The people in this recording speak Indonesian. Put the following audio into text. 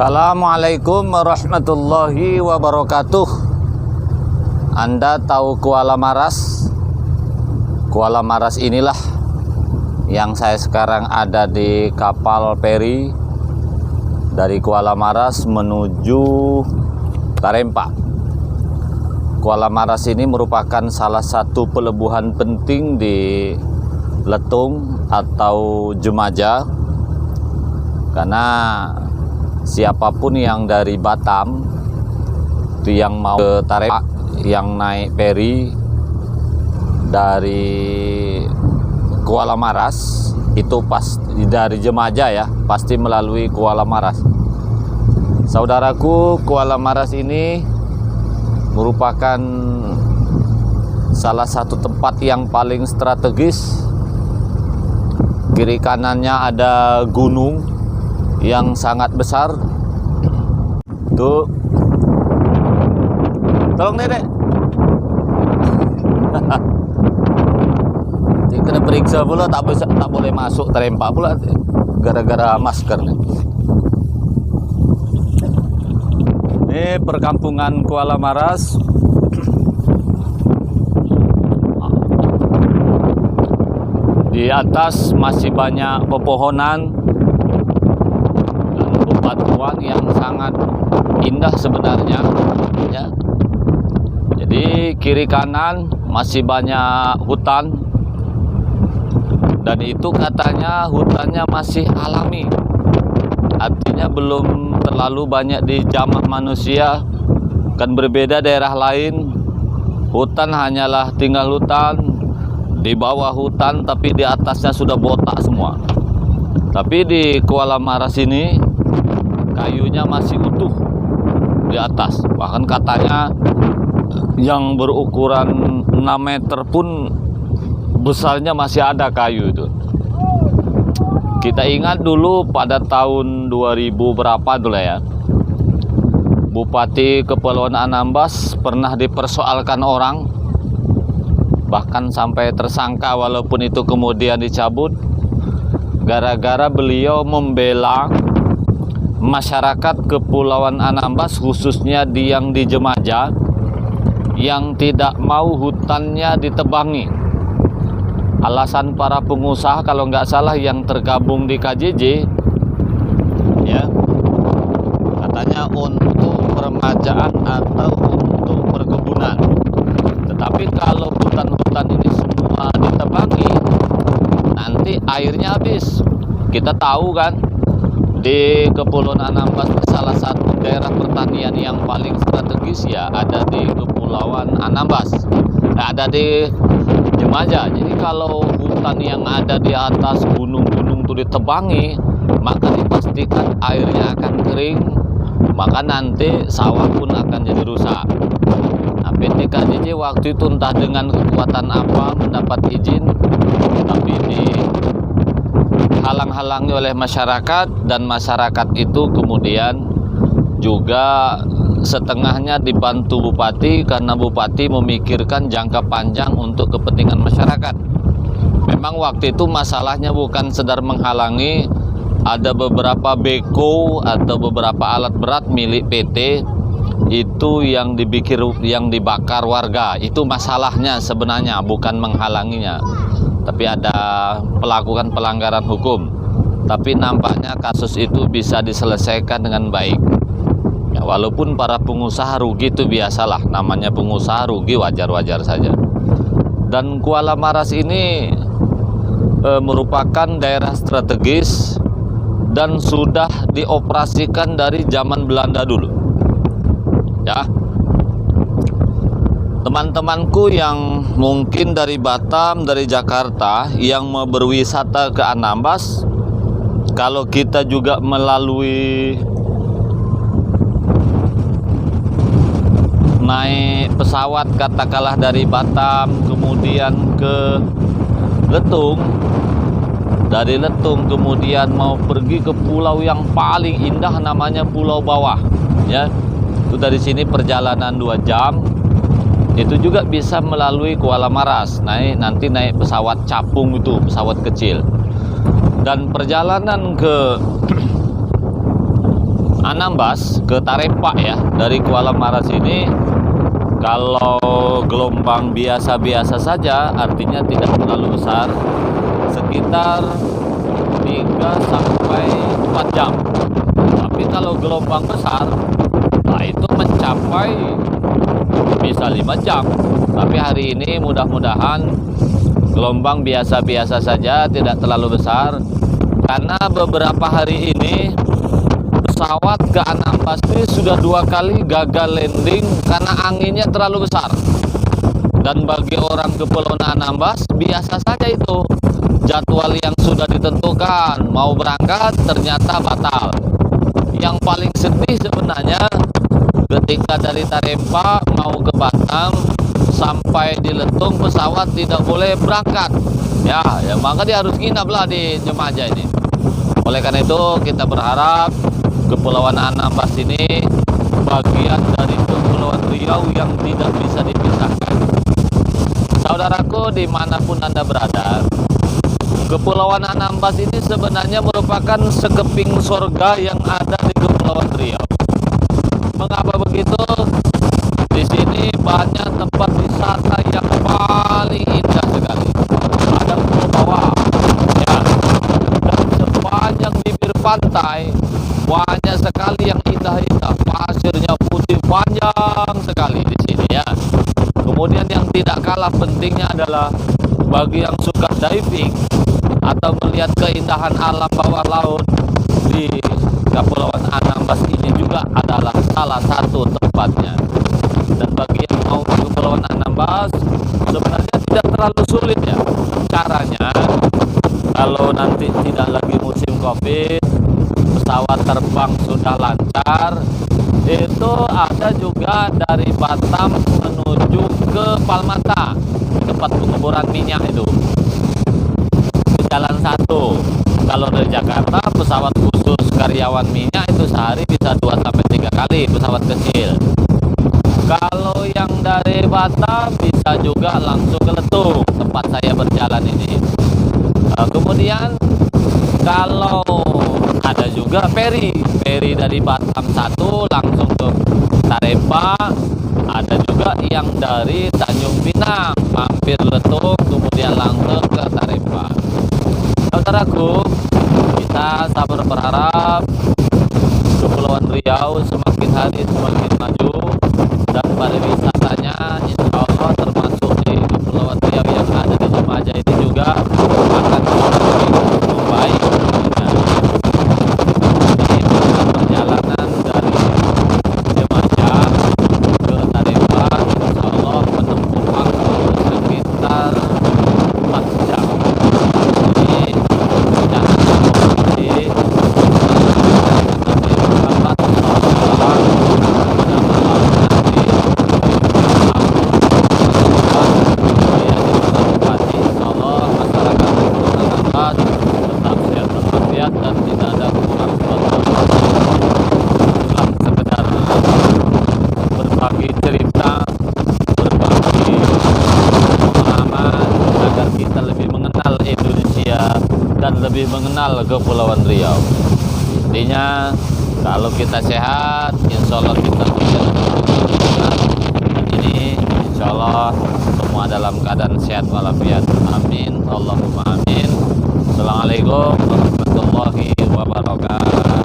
Assalamualaikum warahmatullahi wabarakatuh. Anda tahu Kuala Maras? Kuala Maras inilah yang saya sekarang ada di kapal feri dari Kuala Maras menuju Tarempa. Kuala Maras ini merupakan salah satu pelabuhan penting di Letung atau Jemaja, karena siapapun yang dari Batam itu yang mau ke Tarempa, yang naik feri dari Kuala Maras itu pasti dari Jemaja ya, pasti melalui Kuala Maras. Saudaraku, Kuala Maras ini merupakan salah satu tempat yang paling strategis. Kiri kanannya ada gunung yang sangat besar. Tuh, tolong dedek. Kena periksa pula, tak boleh masuk Tarempa pula gara-gara masker nih. Ini perkampungan Kuala Maras. Di atas masih banyak pepohonan dan bebatuan yang sangat indah sebenarnya ya. Jadi kiri kanan masih banyak hutan, dan itu katanya hutannya masih alami, artinya belum terlalu banyak dijamah manusia. Kan berbeda daerah lain, hutan hanyalah tinggal hutan, di bawah hutan tapi di atasnya sudah botak semua. Tapi di Kuala Maras ini kayunya masih utuh di atas, bahkan katanya yang berukuran 6 meter pun besarnya masih ada kayu itu. Kita ingat dulu pada tahun 2000 berapa dulu ya, Bupati Kepulauan Anambas pernah dipersoalkan orang, bahkan sampai tersangka, walaupun itu kemudian dicabut gara-gara beliau membela masyarakat Kepulauan Anambas, khususnya yang di Jemaja, yang tidak mau hutannya ditebangi. Alasan para pengusaha, kalau nggak salah yang tergabung di KJJ ya, katanya untuk peremajaan atau untuk perkebunan. Tetapi kalau hutan-hutan ini semua ditebangi, nanti airnya habis. Kita tahu kan, di Kepulauan Anambas salah satu daerah pertanian yang paling strategis ya ada di Kepulauan Anambas, ada di Jemaja. Jadi kalau hutan yang ada di atas gunung-gunung itu ditebangi, maka dipastikan airnya akan kering, maka nanti sawah pun akan jadi rusak. Nah, PT KJJ waktu itu entah dengan kekuatan apa mendapat izin, tapi dihalang-halangi oleh masyarakat, dan masyarakat itu kemudian juga setengahnya dibantu Bupati, karena Bupati memikirkan jangka panjang untuk kepentingan masyarakat. Memang waktu itu masalahnya bukan sedar menghalangi, ada beberapa beko atau beberapa alat berat milik PT itu yang dibakar warga. Itu masalahnya sebenarnya, bukan menghalanginya, tapi ada melakukan pelanggaran hukum. Tapi nampaknya kasus itu bisa diselesaikan dengan baik ya, walaupun para pengusaha rugi itu biasalah, namanya pengusaha rugi wajar-wajar saja. Dan Kuala Maras ini merupakan daerah strategis dan sudah dioperasikan dari zaman Belanda dulu ya. Teman-temanku yang mungkin dari Batam, dari Jakarta yang mau berwisata ke Anambas, kalau kita juga melalui naik pesawat katakanlah dari Batam kemudian ke Letung, dari Letung kemudian mau pergi ke pulau yang paling indah namanya Pulau Bawah ya, itu dari sini perjalanan 2 jam. Itu juga bisa melalui Kuala Maras, nanti naik pesawat capung, itu pesawat kecil. Dan perjalanan ke Anambas ke Tarempa ya. Dari Kuala Maras ini kalau gelombang biasa-biasa saja artinya tidak terlalu besar, sekitar 3 sampai 4 jam. Tapi kalau gelombang besar, nah itu mencapai bisa 5 jam. Tapi hari ini mudah-mudahan gelombang biasa-biasa saja, tidak terlalu besar. Karena beberapa hari ini pesawat ke Anambas ini sudah 2 kali gagal landing karena anginnya terlalu besar. Dan bagi orang Kepulauan Anambas biasa saja itu. Jadwal yang sudah ditentukan mau berangkat ternyata batal. Yang paling sedih sebenarnya ketika dari Tarempa mau ke Batam sampai di Letung pesawat tidak boleh berangkat. Ya maka dia harus nginap lah di Jemaja ini. Oleh karena itu kita berharap Kepulauan Anambas ini bagian dari Kepulauan Riau yang tidak bisa dipisahkan. Saudaraku dimanapun Anda berada, Kepulauan Anambas ini sebenarnya merupakan sekeping surga yang ada di Kepulauan Riau. Mengapa begitu? Di sini banyak tempat wisata yang paling indah sekali. Ada pulau bawah, ya, dan sepanjang bibir pantai banyak sekali yang indah-indah. Pasirnya putih panjang sekali di sini ya. Kemudian yang tidak kalah pentingnya adalah bagi yang suka diving atau melihat keindahan alam bawah laut di Kepulauan Anambas ini juga adalah salah satu tempatnya. Dan bagi yang mau ke Kepulauan Anambas sebenarnya tidak terlalu sulit ya. Caranya kalau nanti tidak lagi musim Covid, pesawat terbang sudah lancar, itu ada juga dari Batam menuju ke Palmata, tempat penguburan minyak itu. Jalan 1. Kalau dari Jakarta pesawat khusus karyawan minyak itu sehari bisa 2 sampai 3 kali pesawat kecil. Kalau yang dari Batam bisa juga langsung ke Letung tempat saya berjalan ini. Kemudian kalau ada juga feri dari Batam 1 langsung ke Tarempa. Ada juga yang dari Tanjung Pinang mampir Letung kemudian langsung ke Tarempa. Saudaraku, kita sabar berharap Kepulauan Riau semakin hari semakin maju dan pariwisatanya insya Allah termasuk di Kepulauan Riau yang ada di Jemaja ini juga akan semakin membaik. Ini perjalanan dari Jemaja ke Tarempa insya Allah menempuh waktu sekitar 4 jam. Jadi jangan sampai dan tidak ada kurang suatu sekedar berbagi cerita, berbagi pengalaman agar kita lebih mengenal Indonesia dan lebih mengenal Kepulauan Riau. Intinya kalau kita sehat, insya Allah kita bisa dan ini insya Allah semua dalam keadaan sehat walafiat. Amin. Allahumma amin. Assalamualaikum warahmatullahi wabarakatuh.